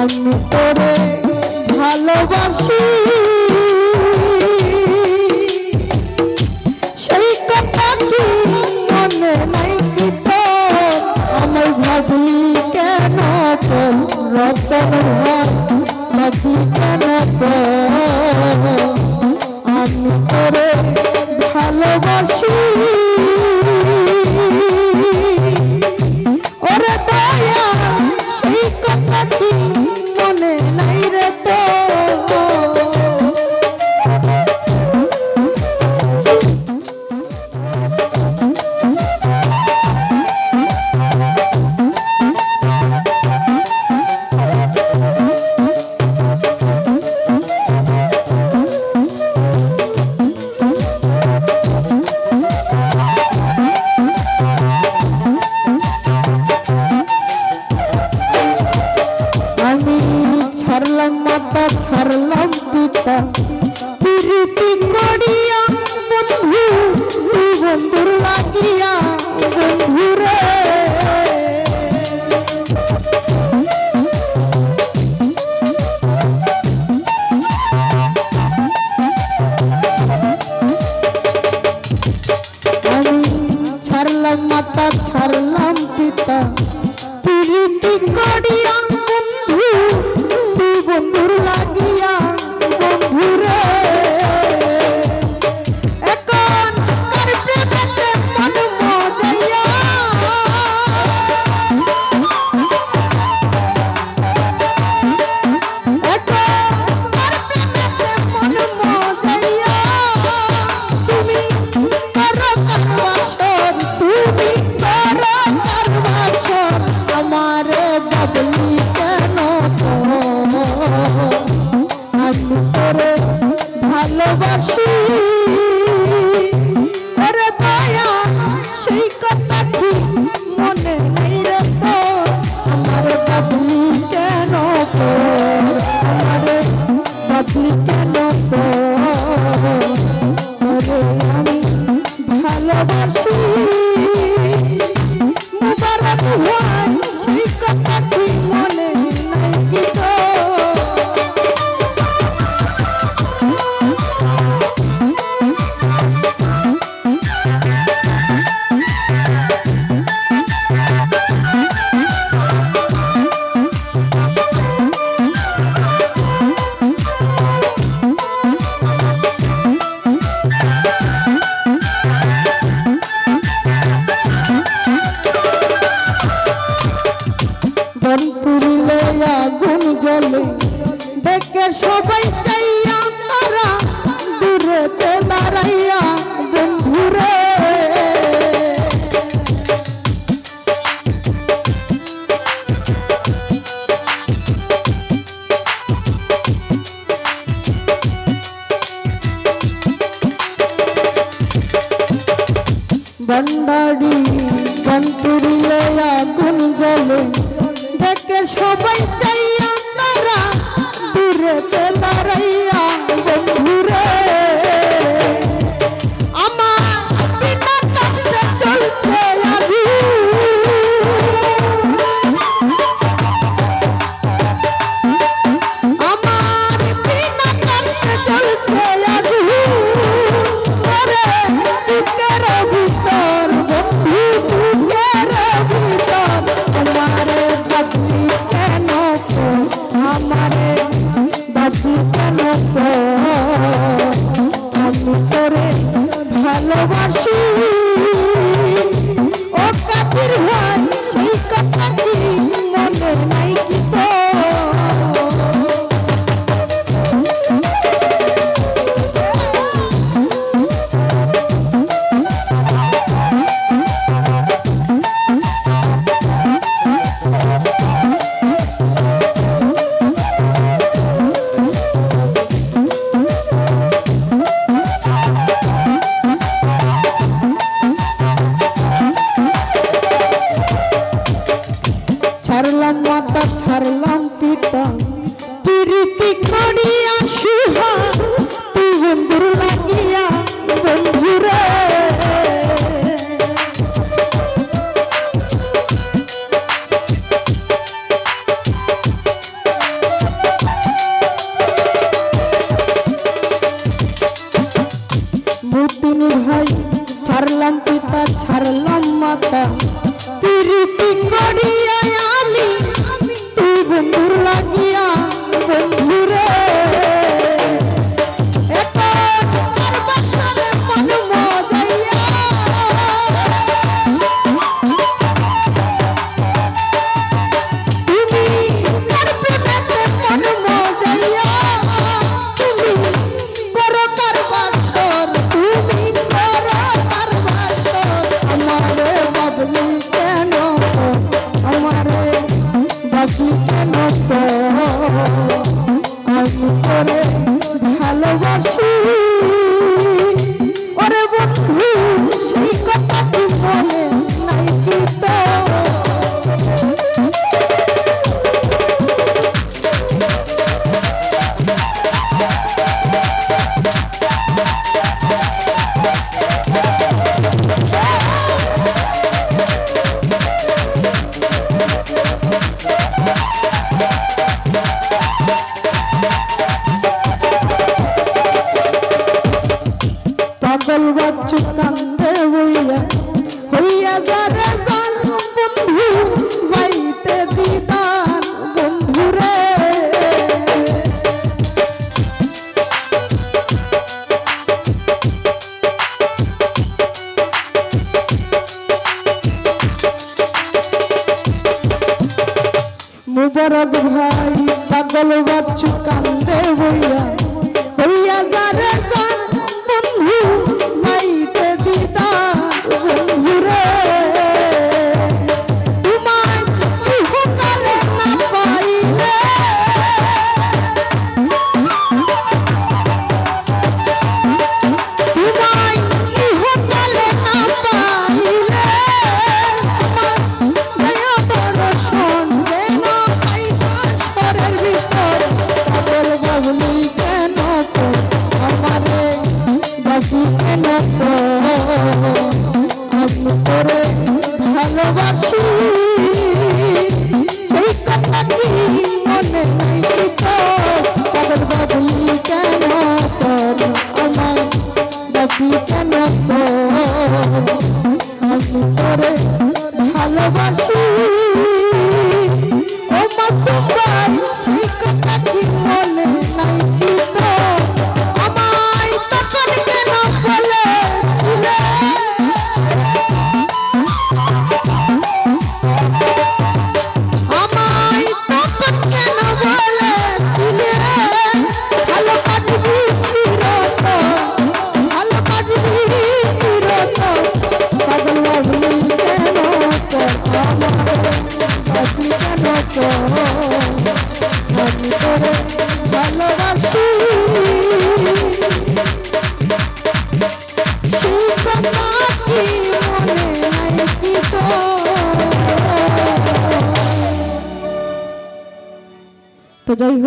আমি তোরে ভালোবাসি সেই কথা কি মনে নাই কি তোর আমার ভাবলি কেন তোর রতন ভাবলি কেন তোর আমি তোরে ভালোবাসি ওরে দয়া সেই কথা কি মনে নাই রে তো ছাড়লাম মাতা ছাড়লাম পিতা প্রীতি করিয়া বন্ধু বন্ধুর লাগিয়া বন্ধুরে আমি ছাড়লাম মাতা ছাড়লাম পিতা প্রীতি করিয়া বন্ধুর লাগিয়া বন্ধুরে এখন কার প্রেমেতে মন মজাইয়া এখন কার প্রেমেতে মন মজাইয়া তুমি করো কারবাসর তুমি করো কারবাসর আমারে বাবলি কেন আমি তোরে ভালোবাসি ওরে দয়া সেই কথা কি মনে নেই রে তো আমার বাবলি কেন তোর আমার বাবলি কেন তোর ওরে আমি ভালোবাসি মুবারক হয় সেই কথা কি মনে নাই কি তো পুরিলে আগুন জ্বলে দেখে সবাই চাইয়া তারা দূরেতে দাঁড়াইয়া বন্ধুরে বন্ডারি বন্টুরিলে আগুন জ্বলে দেখে সবাই চাইয়া তারা দূরেতে দাঁড়াইয়া বন্ধুরে আমার বিনা কষ্টে চলছে আমার বিনা কষ্টে চলছে বুকের ভিতর বন্ধু বুকের ভিতর আমারে বাবলি কেন আমারে বাবলি কেন আমি তোরে ভালোবাসি ও কাতির ভাই সেই কথা কি মনে নাই কি তো ছাড়লাম মাতা ছাড়লাম পিতা প্রীতি করিয়া সুহা তুই বন্ধুর লাগিয়া বন্ধুরে লাগিয়া বন্ধুরে ভালোবাসি ওরে বন্ধু সেই কথা কি মনে নাই কি তো পাগল বাচ্চু কান্দে হইয়া যারে জান বন্ধু বাইতে দিদান বন্ধুরে মুবারক ভাই পাগল বাচ্চু কান্দে হইয়া যারে জান বন্ধু মাইতে দিদা বন্ধুরে তোমায় ইহকালে না পাইলে তোমায় ইহকালে না পাইলে আমার দয়া দর্শন যেন পাইবা স্বরের ভিতর পাগল বাবলি কেন আমারে বাসি কেন আমি তোরে ভালোবাসি সেই কথা কি মনে নাই তো পাগল বাবলি কেন আমায় বাসি কেন আমি তোরে ভালোবাসি ও মাসুম ভাই সেই কথা কি মনে নাই তো আমায় তখন কেন বলেছিলে আমায় তখন কেন বলেছিলে ভালো কাজবি চিরতন ভালো কাজবি চিরতন পাগল বাবলি কেন আমার বাসি কেন আমি তোরে ভালোবাসি সেই কথা কি মনে নাই কি তো যাই হোক